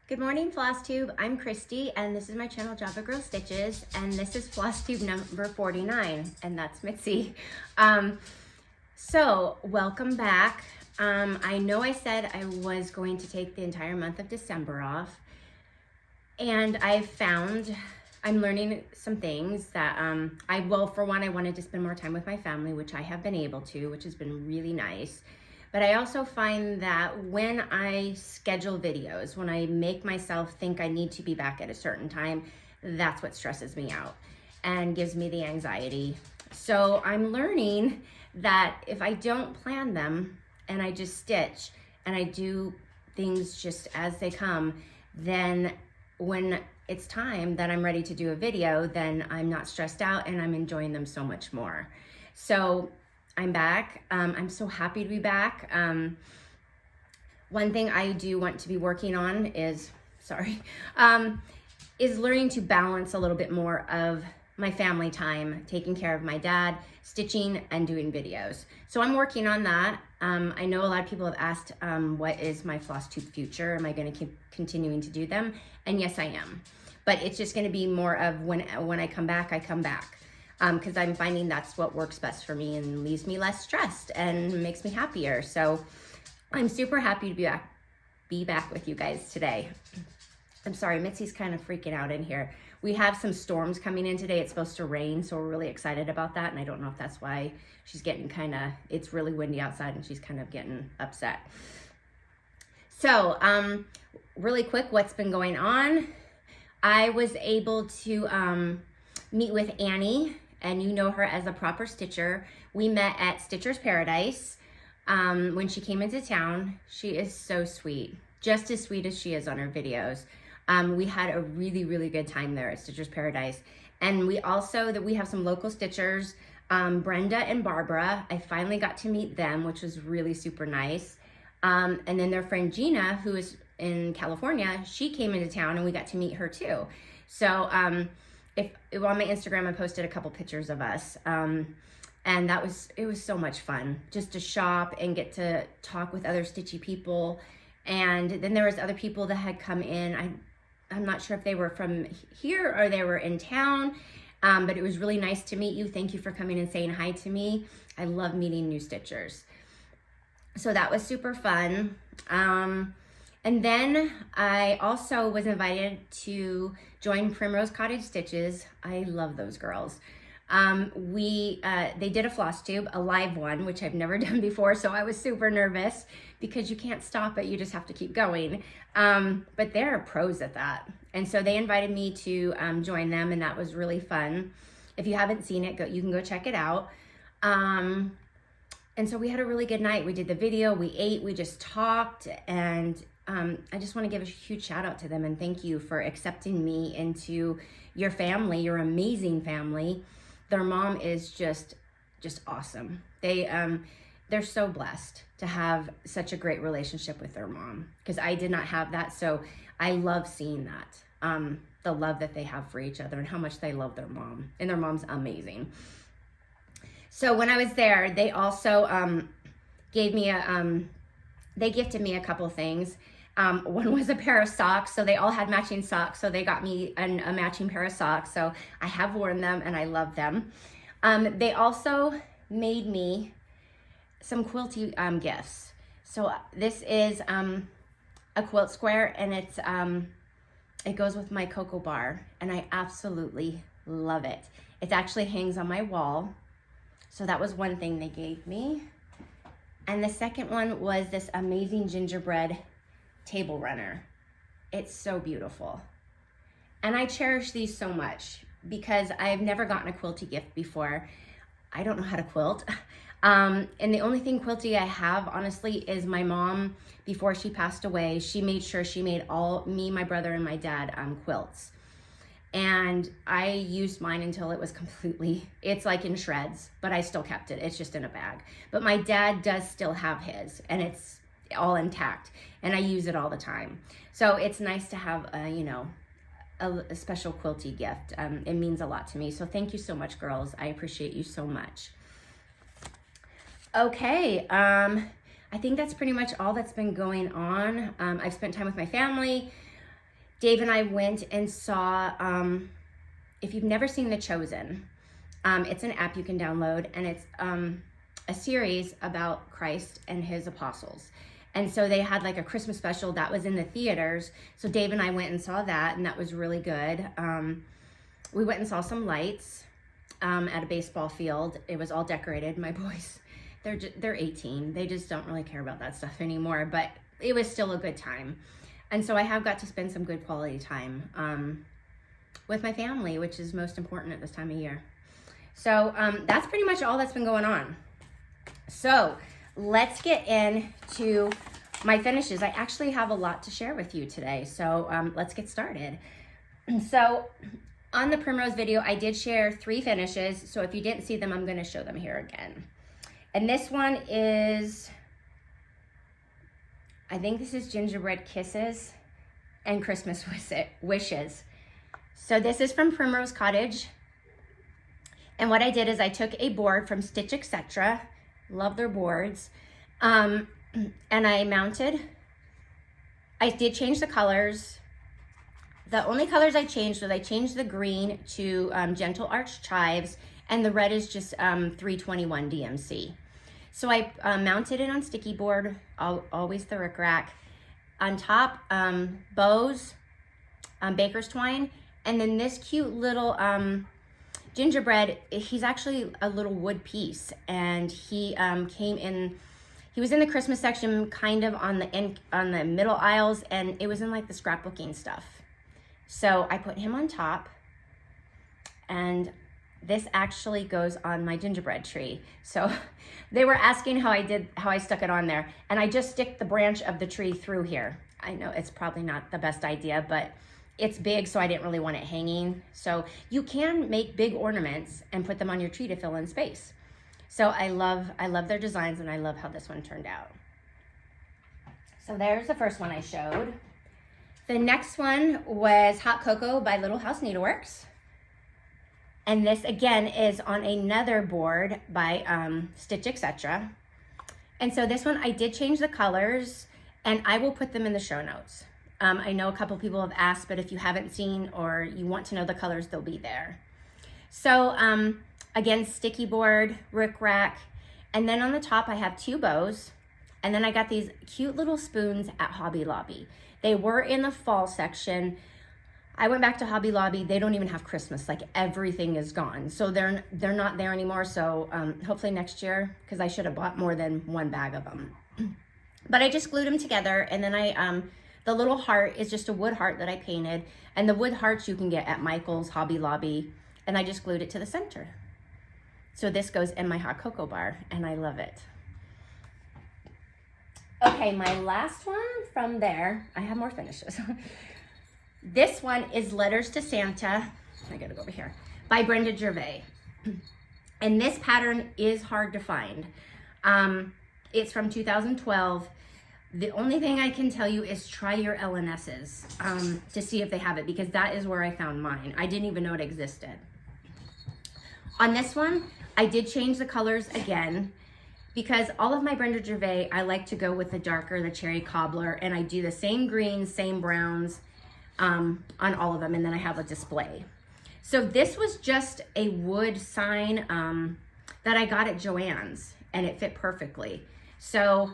Good morning, Flosstube. I'm Christy, and this is my channel, Javagirlstitches, and this is Flosstube number 49, and that's Mitzi. So welcome back. I know I said I was going to take the entire month of December off, and I'm learning some things that for one, I wanted to spend more time with my family, which I have been able to, which has been really nice. But I also find that when I schedule videos, when I make myself think I need to be back at a certain time, that's what stresses me out and gives me the anxiety. So I'm learning that if I don't plan them and I just stitch and I do things just as they come, then when it's time that I'm ready to do a video, then I'm not stressed out and I'm enjoying them so much more. So I'm back. I'm so happy to be back. One thing I do want to be working on is learning to balance a little bit more of my family time, taking care of my dad, stitching, and doing videos. So I'm working on that. I know a lot of people have asked, what is my Flosstube future? Am I going to keep continuing to do them? And yes, I am. But it's just going to be more of when I come back, I come back. Because I'm finding that's what works best for me and leaves me less stressed and makes me happier. So I'm super happy to be back with you guys today. I'm sorry, Mitzi's kind of freaking out in here. We have some storms coming in today. It's supposed to rain, so we're really excited about that. And I don't know if that's why she's getting it's really windy outside and she's kind of getting upset. So really quick, what's been going on? I was able to meet with Annie, and you know her as a proper stitcher. We met at Stitcher's Paradise when she came into town. She is so sweet, just as sweet as she is on her videos. We had a really, really good time there at Stitcher's Paradise. And we have some local stitchers, Brenda and Barbara. I finally got to meet them, which was really super nice. And then their friend Gina, who is in California, she came into town and we got to meet her too. So on my Instagram, I posted a couple pictures of us. And it was so much fun just to shop and get to talk with other stitchy people. And then there was other people that had come in. I'm not sure if they were from here or they were in town, but it was really nice to meet you. Thank you for coming and saying hi to me. I love meeting new stitchers. So that was super fun. And then I also was invited to join PrimroseCottageStitches. I love those girls. They did a floss tube, a live one, which I've never done before, so I was super nervous because you can't stop it, you just have to keep going. But they're pros at that. And so they invited me to join them, and that was really fun. If you haven't seen it, you can go check it out. And so we had a really good night. We did the video, we ate, we just talked, and I just want to give a huge shout out to them and thank you for accepting me into your family, your amazing family. Their mom is just awesome. They're so blessed to have such a great relationship with their mom, because I did not have that. So I love seeing that, the love that they have for each other and how much they love their mom, and their mom's amazing. So when I was there, they also gifted me a couple things. One was a pair of socks, so they all had matching socks, so they got me a matching pair of socks, so I have worn them and I love them. They also made me some quilty gifts. So this is a quilt square, and it goes with my cocoa bar, and I absolutely love it. It actually hangs on my wall, so that was one thing they gave me. And the second one was this amazing gingerbread table runner. It's so beautiful. And I cherish these so much because I've never gotten a quilty gift before. I don't know how to quilt. And the only thing quilty I have, honestly, is my mom, before she passed away, she made sure she made me, my brother, and my dad quilts. And I used mine until it was it's like in shreds, but I still kept it. It's just in a bag. But my dad does still have his, and it's all intact, and I use it all the time. So it's nice to have a special quilty gift. It means a lot to me. So thank you so much, girls. I appreciate you so much. Okay, I think that's pretty much all that's been going on. I've spent time with my family. Dave and I went and saw, if you've never seen The Chosen, it's an app you can download, and it's a series about Christ and his apostles. And so they had like a Christmas special that was in the theaters. So Dave and I went and saw that, and that was really good. We went and saw some lights at a baseball field. It was all decorated. My boys, they're 18. They just don't really care about that stuff anymore, but it was still a good time. And so I have got to spend some good quality time with my family, which is most important at this time of year. So that's pretty much all that's been going on. So let's get into my finishes. I actually have a lot to share with you today. So let's get started. So on the Primrose video, I did share 3 finishes. So if you didn't see them, I'm going to show them here again. And this one is, I think this is Gingerbread Kisses and Christmas Wishes. So this is from Primrose Cottage. And what I did is I took a board from Stitch Etc. Love their boards. And I mounted. I did change the colors. The only colors I changed was I changed the green to Gentle Arch Chives, and the red is just 321 DMC. So I mounted it on sticky board, always the rickrack. On top, bows, baker's twine, and then this cute little gingerbread. He's actually a little wood piece, and he came in. He was in the Christmas section, kind of on the middle aisles, and it was in like the scrapbooking stuff. So I put him on top, and this actually goes on my gingerbread tree. So they were asking how I stuck it on there, and I just stick the branch of the tree through here. I know it's probably not the best idea, but it's big, so I didn't really want it hanging. So you can make big ornaments and put them on your tree to fill in space. So I love their designs, and I love how this one turned out. So there's the first one I showed. The next one was Hot Cocoa by Little House Needleworks. And this again is on another board by Stitch Etc. And so this one I did change the colors, and I will put them in the show notes. I know a couple people have asked, but if you haven't seen or you want to know the colors, they'll be there. So again, sticky board, rickrack, and then on the top I have 2 bows, and then I got these cute little spoons at Hobby Lobby. They were in the fall section. I went back to Hobby Lobby. They don't even have Christmas. Like, everything is gone. So they're not there anymore. So hopefully next year, because I should have bought more than 1 bag of them. But I just glued them together, and then the little heart is just a wood heart that I painted, and the wood hearts you can get at Michael's, Hobby Lobby, and I just glued it to the center. So this goes in my hot cocoa bar, and I love it. Okay, my last one from there, I have more finishes. This one is Letters to Santa, I gotta go over here, by Brenda Gervais. And this pattern is hard to find. It's from 2012. The only thing I can tell you is try your LNS's to see if they have it, because that is where I found mine. I didn't even know it existed. On this one, I did change the colors again, because all of my Brenda Gervais, I like to go with the darker, the cherry cobbler, and I do the same greens, same browns on all of them, and then I have a display. So this was just a wood sign that I got at Joann's, and it fit perfectly. So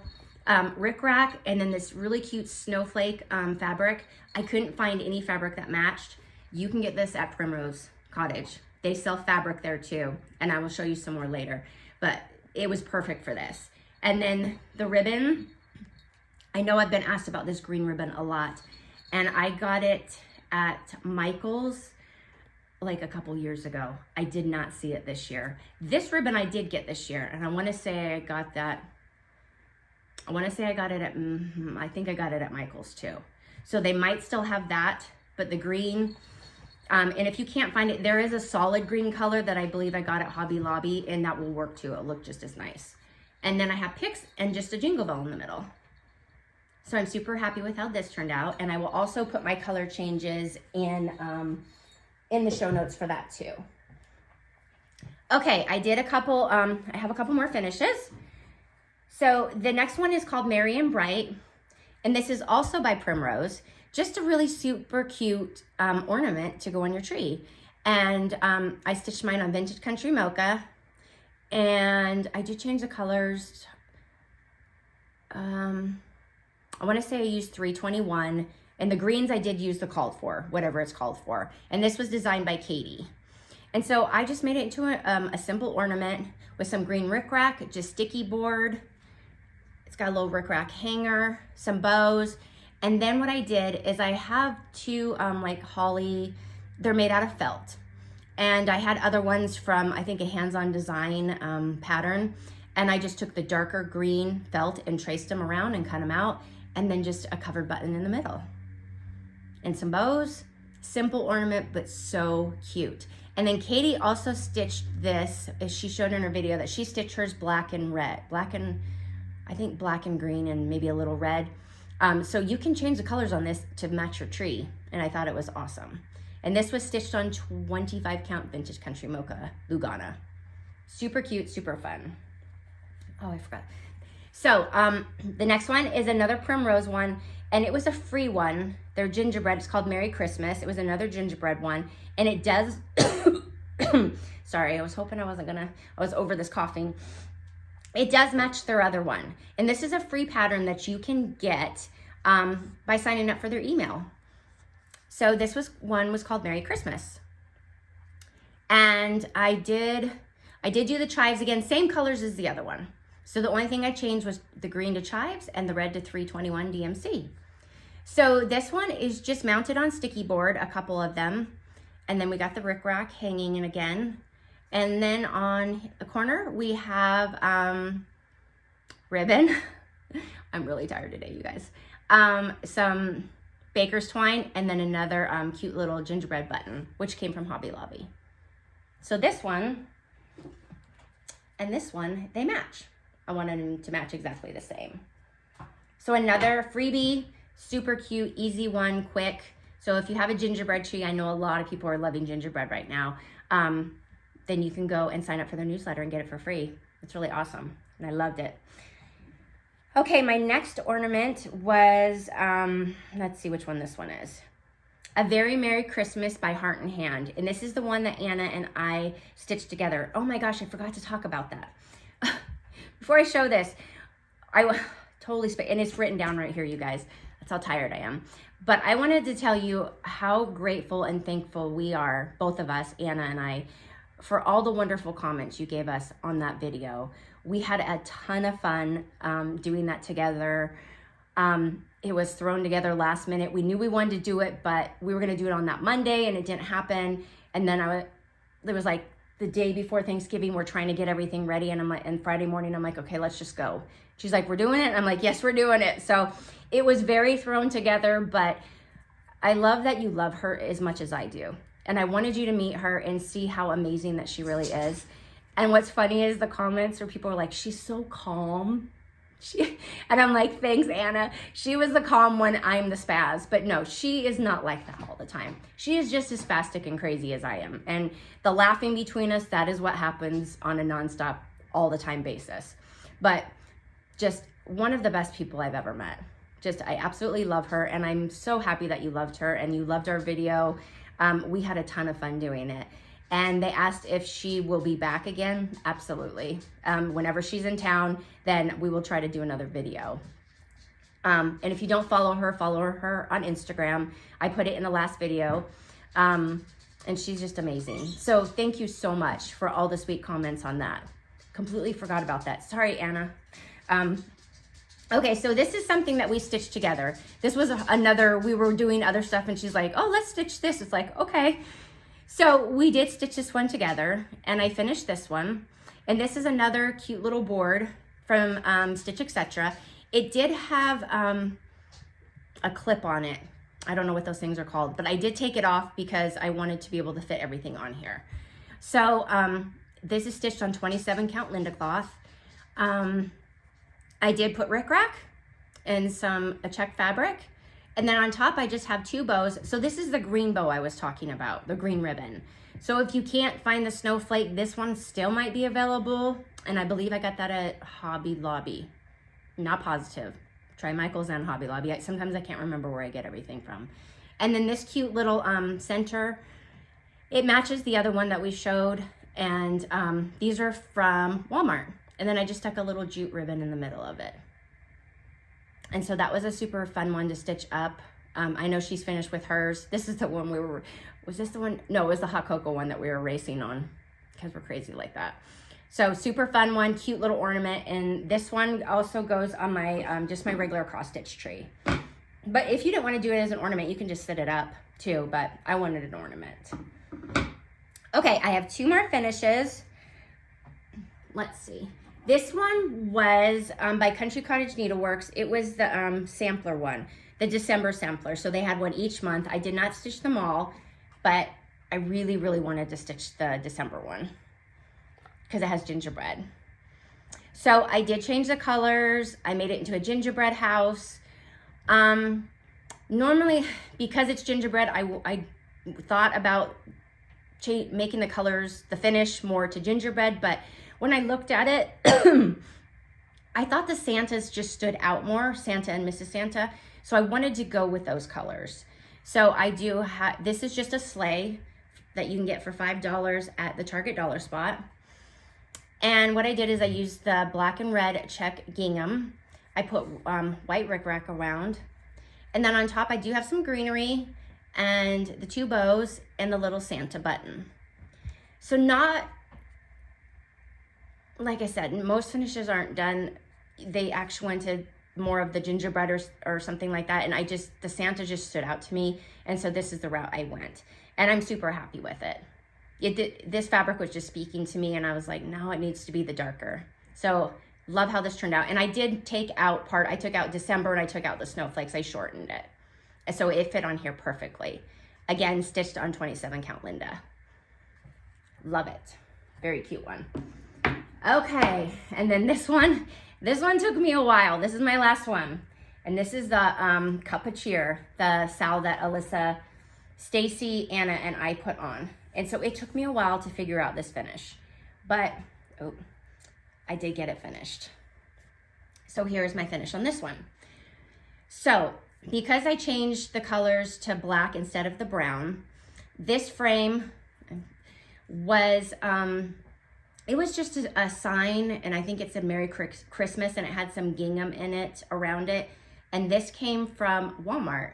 rickrack, and then this really cute snowflake fabric. I couldn't find any fabric that matched. You can get this at Primrose Cottage. They sell fabric there too, and I will show you some more later, but it was perfect for this. And then the ribbon, I know I've been asked about this green ribbon a lot, and I got it at Michael's like a couple years ago. I did not see it this year. This ribbon I did get this year, and I want to say I got that, I got it at, I think I got it at Michael's too. So they might still have that, but the green, and if you can't find it, there is a solid green color that I believe I got at Hobby Lobby, and that will work too. It'll look just as nice. And then I have picks and just a jingle bell in the middle. So I'm super happy with how this turned out, and I will also put my color changes in the show notes for that too. Okay, I did a couple, I have a couple more finishes. So the next one is called Merry and Bright, and this is also by Primrose. just a really super cute ornament to go on your tree. And I stitched mine on Vintage Country Mocha, and I did change the colors. I want to say I used 321, and the greens I did use the called for, whatever it's called for. And this was designed by Katie. And so I just made it into a simple ornament with some green rickrack, just sticky board. It's got a little rickrack hanger, some bows. And then what I did is I have two like holly, they're made out of felt. And I had other ones from, I think, a hands-on design pattern. And I just took the darker green felt and traced them around and cut them out. And then just a covered button in the middle. And some bows, simple ornament, but so cute. And then Katie also stitched this, as she showed in her video, that she stitched hers black and red, I think black and green and maybe a little red. So you can change the colors on this to match your tree. And I thought it was awesome. And this was stitched on 25 count Vintage Country Mocha Lugana. Super cute, super fun. Oh, I forgot. So the next one is another Primrose one, and it was a free one. They're gingerbread. It's called Merry Christmas. It was another gingerbread one, and it does, sorry, I was hoping I was over this coughing. It does match their other one. And this is a free pattern that you can get by signing up for their email. So this one was called Merry Christmas. And I did do the chives again, same colors as the other one. So the only thing I changed was the green to chives and the red to 321 DMC. So this one is just mounted on sticky board, a couple of them. And then we got the rickrack hanging in again. And then on the corner, we have ribbon. I'm really tired today, you guys. Some baker's twine, and then another cute little gingerbread button, which came from Hobby Lobby. So this one and this one, they match. I wanted them to match exactly the same. So another freebie, super cute, easy one, quick. So if you have a gingerbread tree, I know a lot of people are loving gingerbread right now, then you can go and sign up for their newsletter and get it for free. It's really awesome, and I loved it. Okay, my next ornament was, let's see which one this one is. A Very Merry Christmas by Heart and Hand. And this is the one that Anna and I stitched together. Oh my gosh, I forgot to talk about that. Before I show this, I totally, and it's written down right here, you guys. That's how tired I am. But I wanted to tell you how grateful and thankful we are, both of us, Anna and I, for all the wonderful comments you gave us on that video. We had a ton of fun doing that together. It was thrown together last minute. We knew we wanted to do it, but we were gonna do it on that Monday and it didn't happen. And then it was like the day before Thanksgiving, we're trying to get everything ready. And I'm like, and Friday morning, I'm like, okay, let's just go. She's like, we're doing it. And I'm like, yes, we're doing it. So it was very thrown together, but I love that you love her as much as I do. And I wanted you to meet her and see how amazing that she really is. And what's funny is the comments where people are like, she's so calm. And I'm like, thanks, Anna. She was the calm one, I'm the spaz. But no, she is not like that all the time. She is just as spastic and crazy as I am. And the laughing between us, that is what happens on a nonstop, all the time basis. But just one of the best people I've ever met. Just, I absolutely love her. And I'm so happy that you loved her and you loved our video. We had a ton of fun doing it. And they asked if she will be back again. Absolutely. Whenever she's in town, then we will try to do another video. And if you don't follow her on Instagram. I put it in the last video. And she's just amazing. So thank you so much for all the sweet comments on that. Completely forgot about that. Sorry, Anna. Okay, so this is something that we stitched together. This was another, we were doing other stuff and she's like, oh, let's stitch this. It's like, okay. So we did stitch this one together and I finished this one. And this is another cute little board from Stitch Etc. It did have a clip on it. I don't know what those things are called, but I did take it off because I wanted to be able to fit everything on here. So this is stitched on 27 count Linda cloth. I did put rickrack and a check fabric. And then on top, I just have two bows. So this is the green bow I was talking about, the green ribbon. So if you can't find the snowflake, this one still might be available. And I believe I got that at Hobby Lobby. Not positive. Try Michael's and Hobby Lobby. Sometimes I can't remember where I get everything from. And then this cute little center, it matches the other one that we showed. And these are from Walmart. And then I just stuck a little jute ribbon in the middle of it. And so that was a super fun one to stitch up. I know she's finished with hers. This is the one was this the one? No, it was the hot cocoa one that we were racing on because we're crazy like that. So super fun one, cute little ornament. And this one also goes on my, just my regular cross stitch tree. But if you don't want to do it as an ornament, you can just sit it up too, but I wanted an ornament. Okay, I have 2 more finishes. Let's see. This one was by Country Cottage Needleworks. It was the sampler one, the December sampler. So they had one each month. I did not stitch them all, but I really, really wanted to stitch the December one because it has gingerbread. So I did change the colors. I made it into a gingerbread house. Normally, because it's gingerbread, I thought about making the colors, the finish more to gingerbread, but when I looked at it, I thought the Santas just stood out more, Santa and Mrs. Santa, so I wanted to go with those colors. So I do have, this is just a sleigh that you can get for $5 at the Target dollar spot. And what I did is I used the black and red check gingham. I put white rickrack around. And then on top, I do have some greenery and the 2 bows and the little Santa button. So not, like I said, most finishes aren't done. They actually went to more of the gingerbread or something like that. And the Santa just stood out to me. And so this is the route I went. And I'm super happy with it. This fabric was just speaking to me and I was like, no, it needs to be the darker. So love how this turned out. And I did take out I took out December and I took out the snowflakes. I shortened it. And so it fit on here perfectly. Again, stitched on 27 count Linda. Love it. Very cute one. Okay, and then this one took me a while. This is my last one. And this is the Cup of Cheer, the Sal that Alyssa, Stacy, Anna, and I put on. And so it took me a while to figure out this finish. But, oh, I did get it finished. So here's my finish on this one. So, because I changed the colors to black instead of the brown, this frame was, it was just a sign, and I think it said Merry Christmas, and it had some gingham in it around it. And this came from Walmart.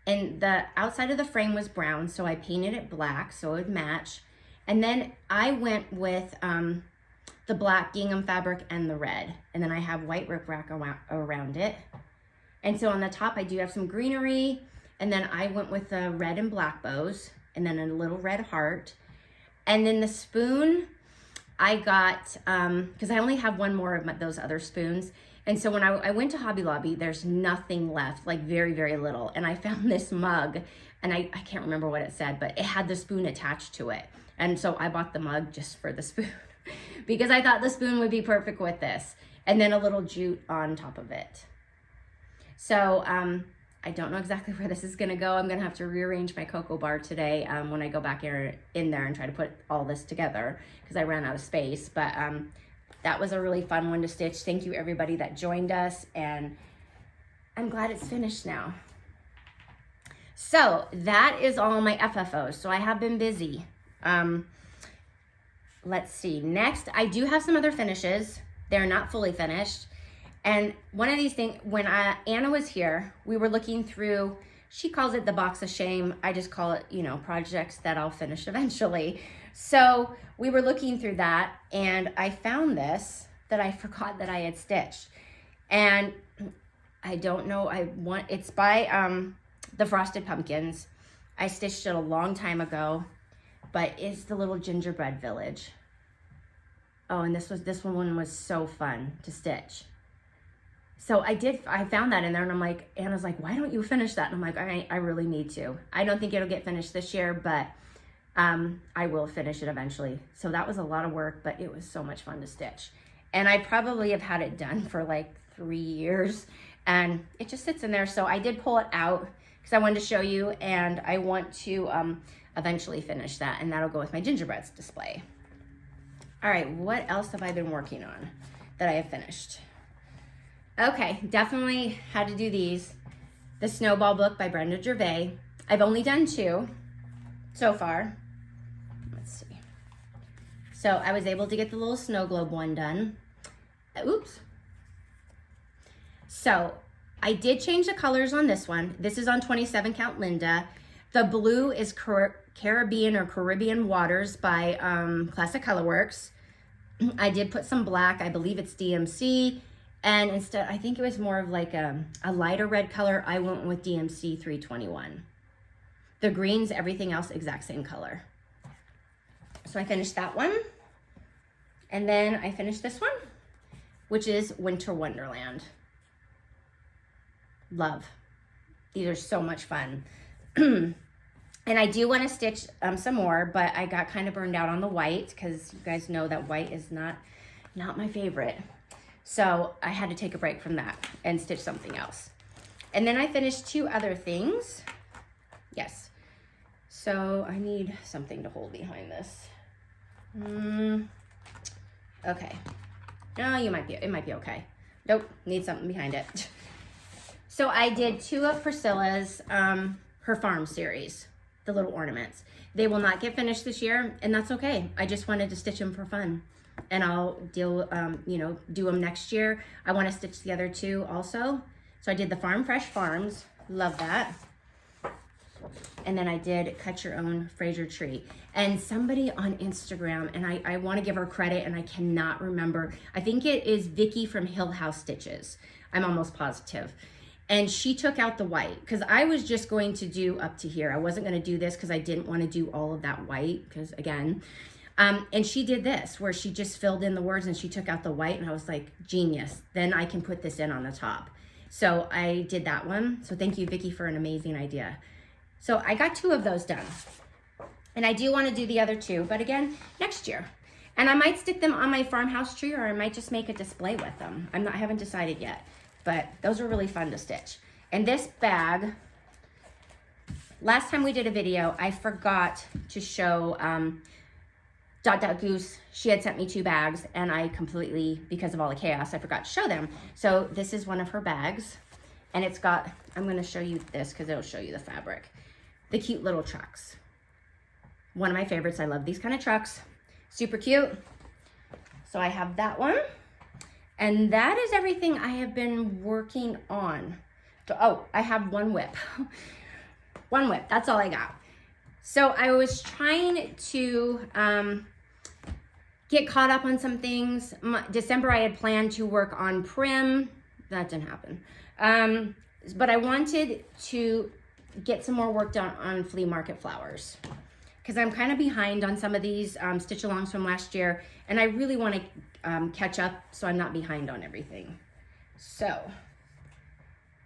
And the outside of the frame was brown, so I painted it black so it would match. And then I went with the black gingham fabric and the red. And then I have white rickrack around it. And so on the top, I do have some greenery. And then I went with the red and black bows, and then a little red heart. And then the spoon, I got, because I only have one more of those other spoons. And so when I went to Hobby Lobby, there's nothing left, like very, very little. And I found this mug, and I can't remember what it said, but it had the spoon attached to it. And so I bought the mug just for the spoon because I thought the spoon would be perfect with this. And then a little jute on top of it. So I don't know exactly where this is gonna go. I'm gonna have to rearrange my cocoa bar today when I go back in there and try to put all this together because I ran out of space. But that was a really fun one to stitch. Thank you everybody that joined us, and I'm glad it's finished now. So that is all my FFOs. So I have been busy. Let's see, next I do have some other finishes. They're not fully finished. And one of these things, when Anna was here, we were looking through, she calls it the box of shame. I just call it, projects that I'll finish eventually. So we were looking through that, and I found this that I forgot that I had stitched. And I don't know, it's by the Frosted Pumpkins. I stitched it a long time ago, but it's the little gingerbread village. Oh, and this one was so fun to stitch. So I found that in there, and I'm like, Anna's like, why don't you finish that? And I'm like, I really need to. I don't think it'll get finished this year, but I will finish it eventually. So that was a lot of work, but it was so much fun to stitch. And I probably have had it done for like 3 years, and it just sits in there. So I did pull it out because I wanted to show you, and I want to eventually finish that, and that'll go with my gingerbread display. All right, what else have I been working on that I have finished? Okay, definitely had to do these. The Snowball book by Brenda Gervais. I've only done 2 so far. Let's see. So I was able to get the little snow globe one done. Oops. So I did change the colors on this one. This is on 27 count Linda. The blue is Caribbean or Caribbean Waters by Classic Colorworks. I did put some black, I believe it's DMC, and instead, I think it was more of like a lighter red color. I went with DMC 321. The greens, everything else, exact same color. So I finished that one. And then I finished this one, which is Winter Wonderland. Love. These are so much fun. And I do want to stitch some more, but I got kind of burned out on the white because you guys know that white is not my favorite. So I had to take a break from that and stitch something else. And then I finished 2 other things. Yes. So I need something to hold behind this. Okay. No, it might be okay. Nope, need something behind it. So I did 2 of Priscilla's, her farm series, the little ornaments. They will not get finished this year, and that's okay. I just wanted to stitch them for fun, and I'll do them next year. I want to stitch the other 2 also. So I did the Farm Fresh Farms, love that. And then I did Cut Your Own Fraser Tree. And somebody on Instagram, and I want to give her credit, and I cannot remember. I think it is Vicky from Hill House Stitches. I'm almost positive. And she took out the white because I was just going to do up to here. I wasn't going to do this because I didn't want to do all of that white because again, and she did this where she just filled in the words and she took out the white, and I was like, genius. Then I can put this in on the top. So I did that one. So thank you, Vicky, for an amazing idea. So I got 2 of those done. And I do want to do the other 2, but again, next year. And I might stick them on my farmhouse tree, or I might just make a display with them. I haven't decided yet, but those are really fun to stitch. And this bag, last time we did a video, I forgot to show DotDotGoose. She had sent me 2 bags, and I completely, because of all the chaos, I forgot to show them. So this is one of her bags, and it's got, I'm going to show you this because it'll show you the fabric. The cute little trucks. One of my favorites. I love these kind of trucks. Super cute. So I have that one. And that is everything I have been working on. Oh, I have 1 whip. 1 whip. That's all I got. So I was trying to get caught up on some things. December I had planned to work on Prim. That didn't happen. But I wanted to get some more work done on flea market flowers because I'm kind of behind on some of these stitch alongs from last year, and I really want to catch up so I'm not behind on everything. So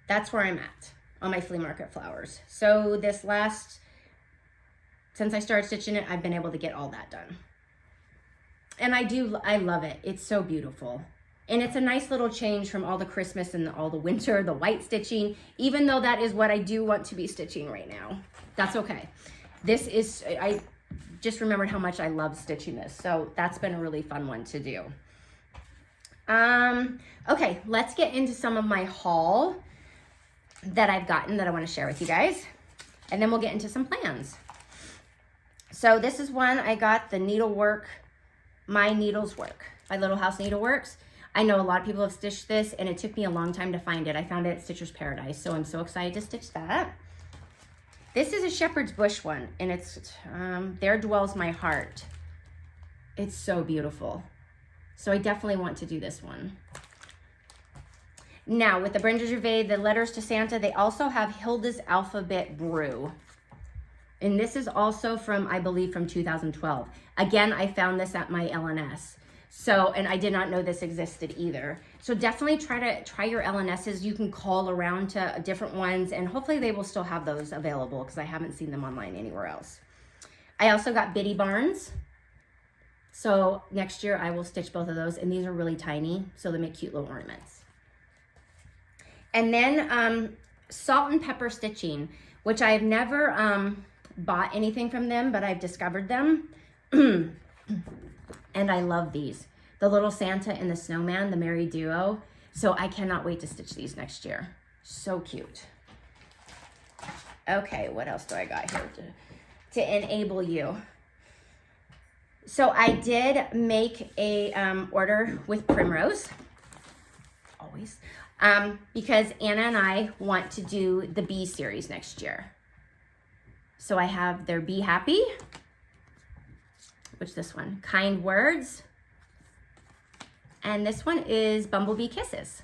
that's where I'm at on my flea market flowers. So this since I started stitching it, I've been able to get all that done. And I love it. It's so beautiful. And it's a nice little change from all the Christmas and all the winter, the white stitching, even though that is what I do want to be stitching right now. That's okay. I just remembered how much I love stitching this. So that's been a really fun one to do. Okay, let's get into some of my haul that I've gotten that I want to share with you guys. And then we'll get into some plans. So this is one I got, the Needlework, My Needles Work by Little House Needleworks. I know a lot of people have stitched this, and it took me a long time to find it. I found it at Stitcher's Paradise, so I'm so excited to stitch that. This is a Shepherd's Bush one, and it's There Dwells My Heart. It's so beautiful. So I definitely want to do this one. Now, with the Brenda Gervais, the Letters to Santa, they also have Hilda's Alphabet Brew. And this is also from, I believe, from 2012. Again, I found this at my LNS. So, and I did not know this existed either. So definitely try your LNSs. You can call around to different ones, and hopefully they will still have those available because I haven't seen them online anywhere else. I also got Biddy Barnes. So next year I will stitch both of those, and these are really tiny, so they make cute little ornaments. And then Salt and Pepper Stitching, which I have never bought anything from them, but I've discovered them. And I love these. The Little Santa and the Snowman, the Merry Duo. So I cannot wait to stitch these next year. So cute. Okay, what else do I got here to enable you? So I did make a order with Primrose, always, because Anna and I want to do the bee series next year. So I have their Be Happy, which this one, Kind Words, and this one is Bumblebee Kisses.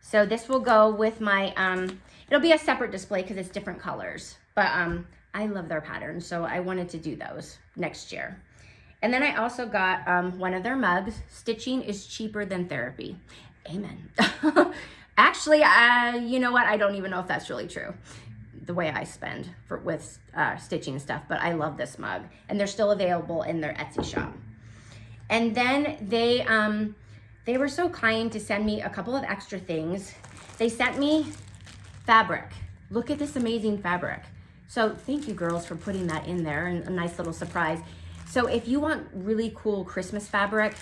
So this will go with my, it'll be a separate display because it's different colors, but I love their patterns, so I wanted to do those next year. And then I also got one of their mugs, Stitching is Cheaper Than Therapy. Amen. Actually, you know what? I don't even know if that's really true, the way I spend with stitching stuff, but I love this mug, and they're still available in their Etsy shop. And then they were so kind to send me a couple of extra things. They sent me fabric. Look at this amazing fabric. So thank you, girls, for putting that in there, and a nice little surprise. So if you want really cool Christmas fabric,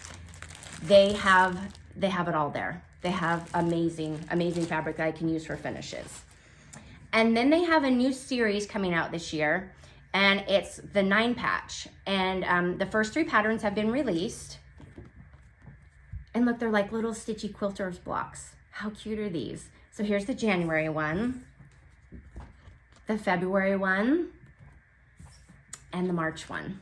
they have it all there. They have amazing fabric that I can use for finishes. And then they have a new series coming out this year, and it's the 9-patch. And the first 3 patterns have been released. And look, they're like little stitchy quilter's blocks. How cute are these? So here's the January one, the February one, and the March one.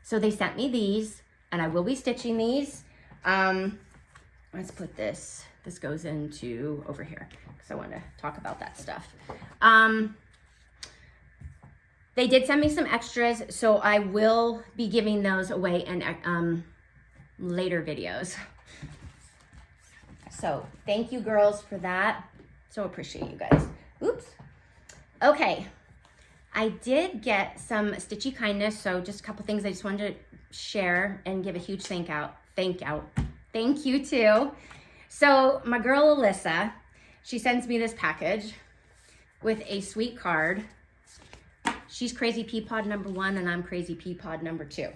So they sent me these, and I will be stitching these. Let's put this goes into over here, because I want to talk about that stuff. They did send me some extras, so I will be giving those away in later videos. So thank you, girls, for that. So appreciate you guys. Oops. Okay. I did get some stitchy kindness, so just a couple things I just wanted to share and give a huge thank you to. So my girl Alyssa, she sends me this package with a sweet card. She's Crazy Pea Pod number 1, and I'm Crazy Pea Pod number 2.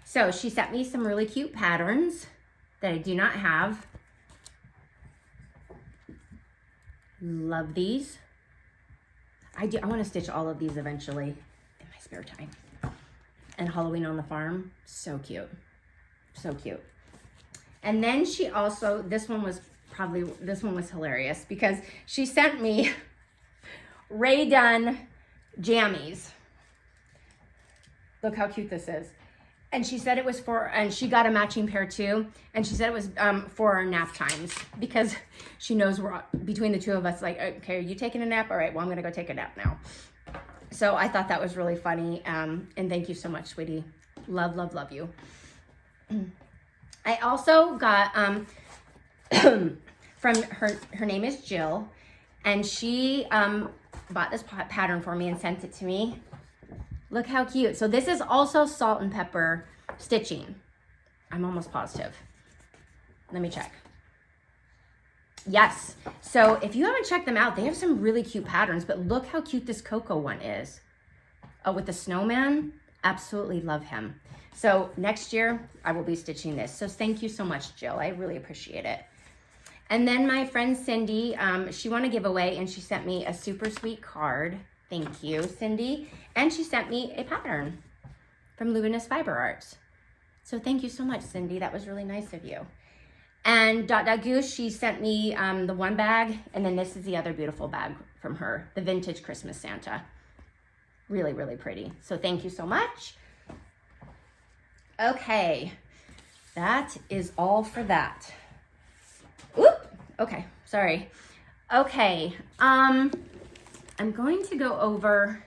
So she sent me some really cute patterns that I do not have. Love these. I want to stitch all of these eventually in my spare time. And Halloween on the Farm, so cute. So cute. And then she also, this one was hilarious because she sent me Ray Dunn jammies. Look how cute this is. And she said it was and she got a matching pair too. And she said it was for our nap times, because she knows we're between the two of us, like, okay, are you taking a nap? All right, well, I'm gonna go take a nap now. So I thought that was really funny. And thank you so much, sweetie. Love, love, love you. I also got, from her name is Jill, and she bought this pattern for me and sent it to me. Look how cute. So this is also salt and pepper stitching. I'm almost positive. Let me check. Yes. So if you haven't checked them out, they have some really cute patterns, but look how cute this cocoa one is. Oh, with the snowman. Absolutely love him. So next year I will be stitching this. So thank you so much, Jill. I really appreciate it. And then my friend Cindy, she won a giveaway and she sent me a super sweet card. Thank you, Cindy. And she sent me a pattern from Luminous Fiber Arts. So thank you so much, Cindy. That was really nice of you. And DotDotGoose, she sent me the one bag, and then this is the other beautiful bag from her, the Vintage Christmas Santa. Really, really pretty. So thank you so much. Okay, that is all for that. Oop, okay, sorry. Okay, I'm going to go over,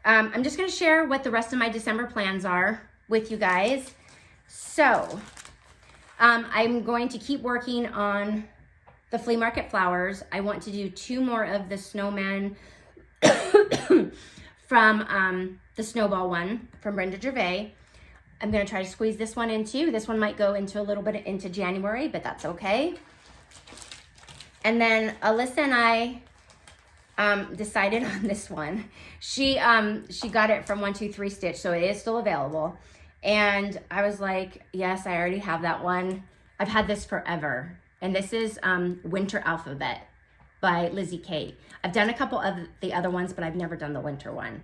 I'm just gonna share what the rest of my December plans are with you guys. So, I'm going to keep working on the flea market flowers. I want to do 2 more of the snowman from the Snowball one from Brenda Gervais. I'm gonna try to squeeze this one in too. This one might go into a little bit into January, but that's okay. And then Alyssa and I decided on this one. She got it from 123 Stitch, so it is still available. And I was like, yes, I already have that one. I've had this forever. And this is Winter Alphabet by Lizzie Kate. I've done a couple of the other ones, but I've never done the winter one.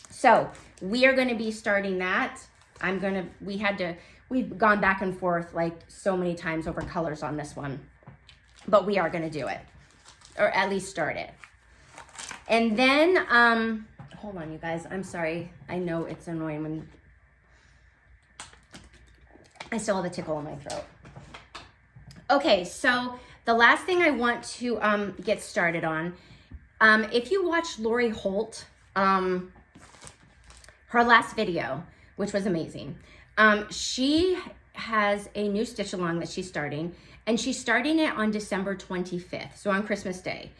So we are going to be starting that. We've gone back and forth like so many times over colors on this one, but we are going to do it, or at least start it. And then, hold on you guys, I'm sorry. I know it's annoying when I still have a tickle in my throat. Okay, so the last thing I want to get started on, if you watched Lori Holt, her last video, which was amazing, she has a new stitch along that she's starting, and she's starting it on December 25th, so on Christmas Day.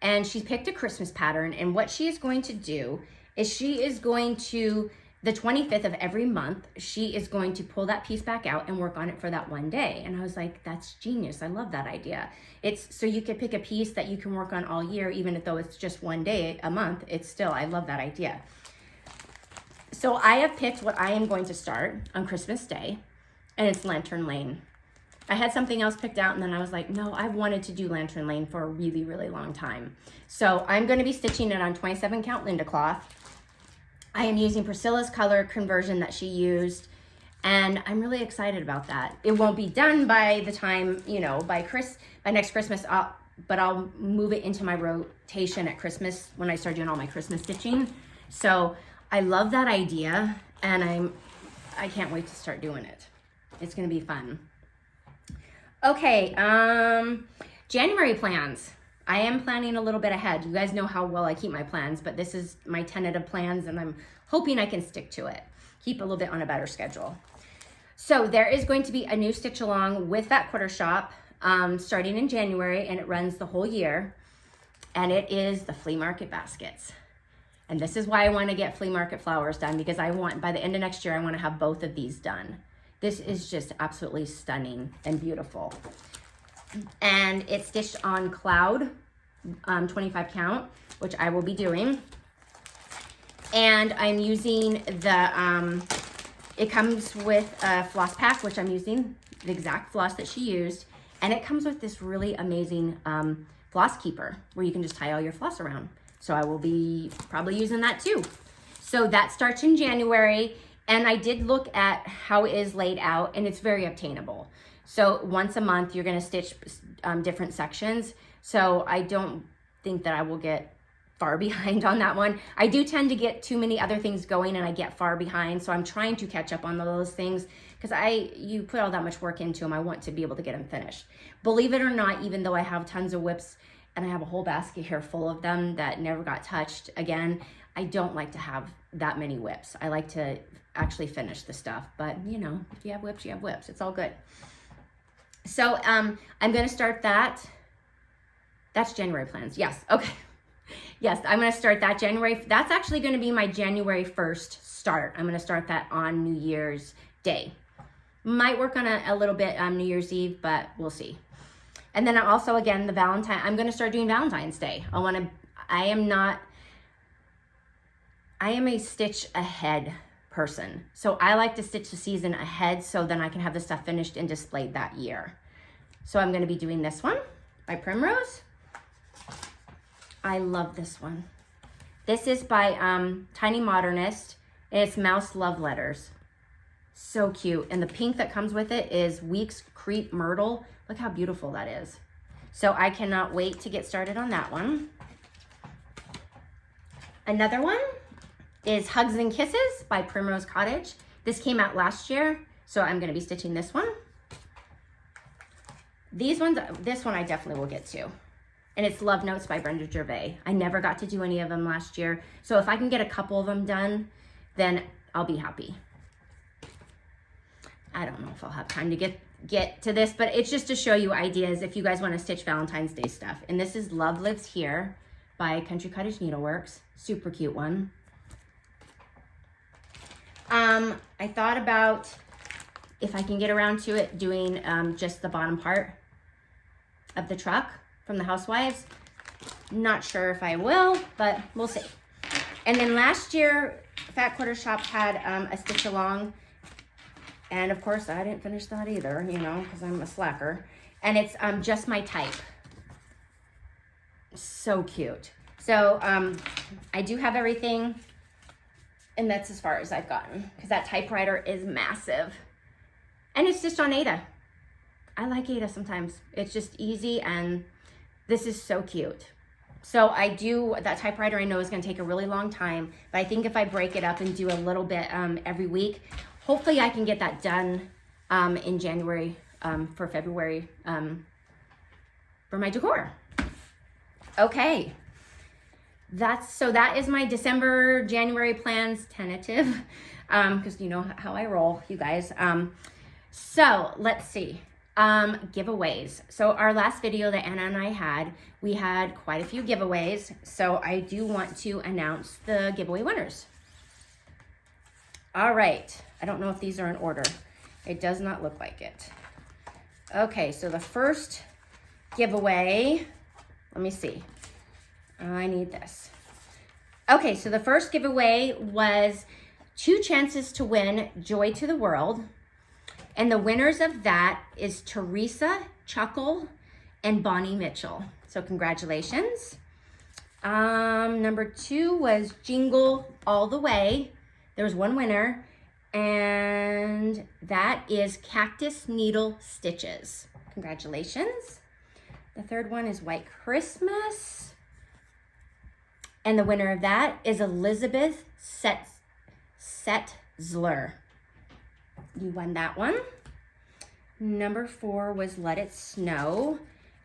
And she picked a Christmas pattern, and what she is going to do is she is going to, the 25th of every month, she is going to pull that piece back out and work on it for that one day. And I was like, that's genius. I love that idea. It's so you could pick a piece that you can work on all year, even though it's just one day a month. It's still, I love that idea. So I have picked what I am going to start on Christmas Day, and it's Lantern Lane. I had something else picked out, and then I was like, no, I've wanted to do Lantern Lane for a really, really long time. So I'm going to be stitching it on 27 count Linda cloth. I am using Priscilla's color conversion that she used, and I'm really excited about that. It won't be done by the time, you know, by next Christmas, but I'll move it into my rotation at Christmas when I start doing all my Christmas stitching. So I love that idea, and I can't wait to start doing it. It's going to be fun. Okay, January plans. I am planning a little bit ahead. You guys know how well I keep my plans, but this is my tentative plans, and I'm hoping I can stick to it. Keep a little bit on a better schedule. So there is going to be a new stitch along with that quarter shop starting in January, and it runs the whole year, and it is the flea market baskets. And this is why I want to get flea market flowers done, because I want, by the end of next year, I want to have both of these done. This is just absolutely stunning and beautiful. And it's stitched on Cloud 25 count, which I will be doing. And I'm using the, it comes with a floss pack, which I'm using the exact floss that she used. And it comes with this really amazing floss keeper where you can just tie all your floss around. So I will be probably using that too. So that starts in January. And I did look at how it is laid out, and it's very obtainable. So once a month, you're gonna stitch different sections. So I don't think that I will get far behind on that one. I do tend to get too many other things going, and I get far behind. So I'm trying to catch up on those things, because you put all that much work into them. I want to be able to get them finished. Believe it or not, even though I have tons of whips, and I have a whole basket here full of them that never got touched again, I don't like to have that many whips. I like to actually finish the stuff, but you know, if you have whips, you have whips. It's all good. So I'm going to start that. That's January plans. Yes. Okay. Yes, I'm going to start that January. That's actually going to be my January 1st start. I'm going to start that on New Year's Day. Might work on a little bit on New Year's Eve, but we'll see. And then also, again, the Valentine, I'm going to start doing Valentine's Day. I am a stitch ahead person. So I like to stitch the season ahead, so then I can have the stuff finished and displayed that year. So I'm going to be doing this one by Primrose. I love this one. This is by Tiny Modernist, and it's Mouse Love Letters. So cute. And the pink that comes with it is Weeks Creep Myrtle. Look how beautiful that is. So I cannot wait to get started on that one. Another one is Hugs and Kisses by Primrose Cottage. This came out last year, so I'm going to be stitching this one. This one I definitely will get to. And it's Love Notes by Brenda Gervais. I never got to do any of them last year, so if I can get a couple of them done, then I'll be happy. I don't know if I'll have time to get to this, but it's just to show you ideas if you guys want to stitch Valentine's Day stuff. And this is Love Lives Here by Country Cottage Needleworks. Super cute one. I thought about, if I can get around to it, doing just the bottom part of the truck from the Housewives. Not sure if I will, but we'll see. And then last year, Fat Quarter Shop had a stitch along And of course, I didn't finish that either, you know, because I'm a slacker. And it's Just My Type. So cute. So I do have everything, and that's as far as I've gotten, because that typewriter is massive. And it's just on Ada. I like Ada sometimes. It's just easy, and this is so cute. So that typewriter I know is going to take a really long time, but I think if I break it up and do a little bit every week, hopefully I can get that done in January for February for my decor. Okay. That is my December, January plans, tentative, because you know how I roll, you guys. So let's see. Giveaways. So our last video that Anna and I had, we had quite a few giveaways. So I do want to announce the giveaway winners. All right. I don't know if these are in order. It does not look like it. Okay, so the first giveaway, let me see. I need this. Okay, so the first giveaway was 2 chances to win Joy to the World. And the winners of that is Teresa Chuckle and Bonnie Mitchell. So congratulations. Number 2 was Jingle All the Way. There was 1 winner, and that is Cactus Needle Stitches. Congratulations. The third one is White Christmas. And the winner of that is Elizabeth Setzler. You won that one. Number 4 was Let It Snow.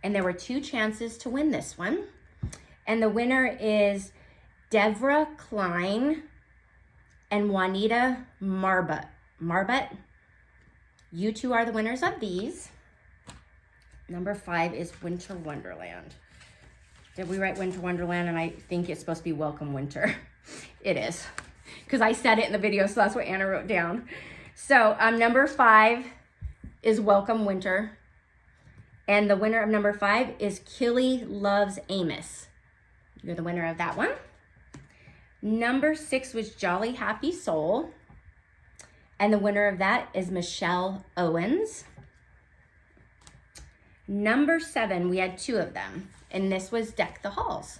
And there were 2 chances to win this one. And the winner is Devra Klein and Juanita Marbut. You 2 are the winners of these. Number 5 is Winter Wonderland. Did we write Winter Wonderland? And I think it's supposed to be Welcome Winter. It is, because I said it in the video, so that's what Anna wrote down. So number 5 is Welcome Winter. And the winner of number 5 is Killy Loves Amos. You're the winner of that one. Number 6 was Jolly Happy Soul. And the winner of that is Michelle Owens. Number 7, we had 2 of them. And this was Deck the Halls.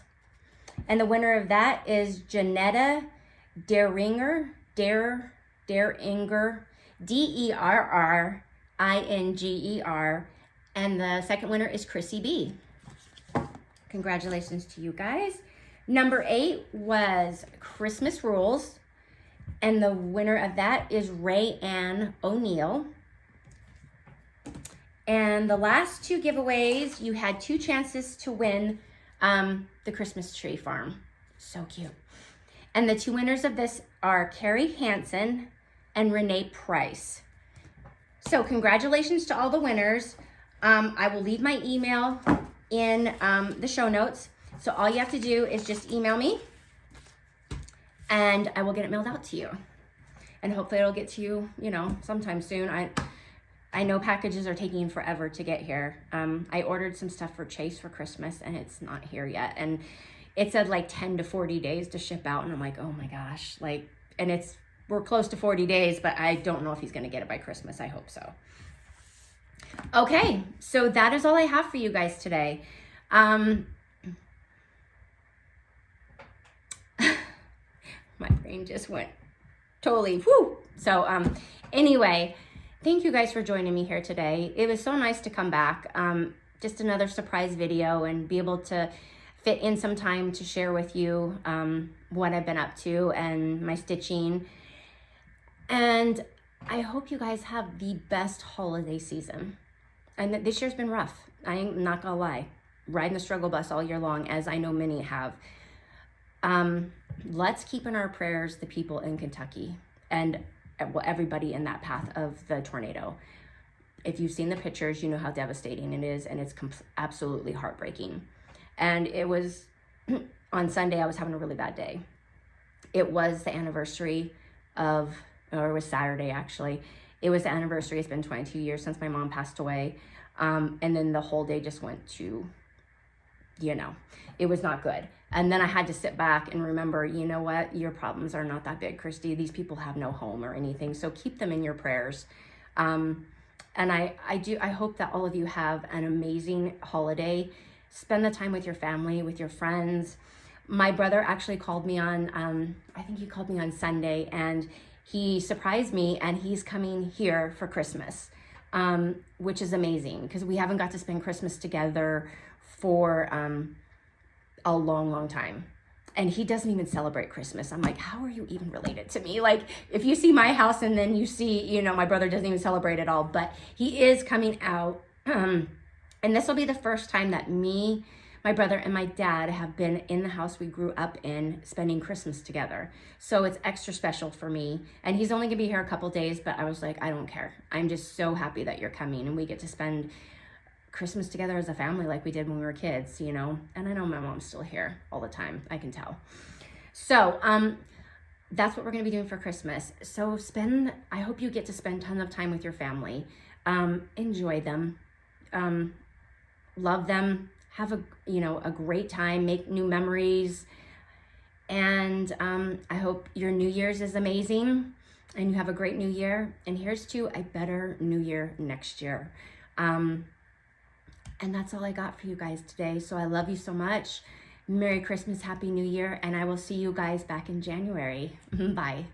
And the winner of that is Janetta Deringer, Deringer, Derringer. And the second winner is Chrissy B. Congratulations to you guys. Number 8 was Christmas Rules. And the winner of that is Ray Ann O'Neill. And the last 2 giveaways, you had 2 chances to win the Christmas tree farm. So cute. And the 2 winners of this are Carrie Hansen and Renee Price. So congratulations to all the winners. I will leave my email in the show notes. So all you have to do is just email me and I will get it mailed out to you. And hopefully it'll get to you, you know, sometime soon. I know packages are taking forever to get here. I ordered some stuff for Chase for Christmas and it's not here yet. And it said like 10 to 40 days to ship out. And I'm like, oh my gosh, like, and we're close to 40 days, but I don't know if he's gonna get it by Christmas. I hope so. Okay, so that is all I have for you guys today. My brain just went totally whoo. So anyway, thank you guys for joining me here today. It was so nice to come back. Just another surprise video and be able to fit in some time to share with you what I've been up to and my stitching. And I hope you guys have the best holiday season. And this year's been rough. I'm not gonna lie. Riding the struggle bus all year long, as I know many have. Let's keep in our prayers the people in Kentucky and everybody in that path of the tornado. If you've seen the pictures, you know how devastating it is, and it's absolutely heartbreaking. And it was, on Sunday, I was having a really bad day. It was the anniversary or it was Saturday actually. It was the anniversary. It's been 22 years since my mom passed away. And then the whole day just went to, you know, it was not good. And then I had to sit back and remember, you know what, your problems are not that big, Christy. These people have no home or anything. So keep them in your prayers. And I hope that all of you have an amazing holiday. Spend the time with your family, with your friends. My brother actually called me on, I think he called me on Sunday, and he surprised me, and he's coming here for Christmas, which is amazing because we haven't got to spend Christmas together for a long, long time. And he doesn't even celebrate Christmas. I'm like, how are you even related to me? Like, if you see my house and then you see, you know, my brother doesn't even celebrate at all, but he is coming out. And this will be the first time that me, my brother, and my dad have been in the house we grew up in spending Christmas together. So it's extra special for me. And he's only gonna be here a couple days, but I was like, I don't care. I'm just so happy that you're coming and we get to spend Christmas together as a family like we did when we were kids, you know. And I know my mom's still here all the time, I can tell. So that's what we're gonna be doing for Christmas. So I hope you get to spend tons of time with your family. Enjoy them, love them, have a great time, make new memories. And I hope your New Year's is amazing and you have a great new year. And here's to a better new year next year. And that's all I got for you guys today. So I love you so much. Merry Christmas, Happy New Year, and I will see you guys back in January. Bye.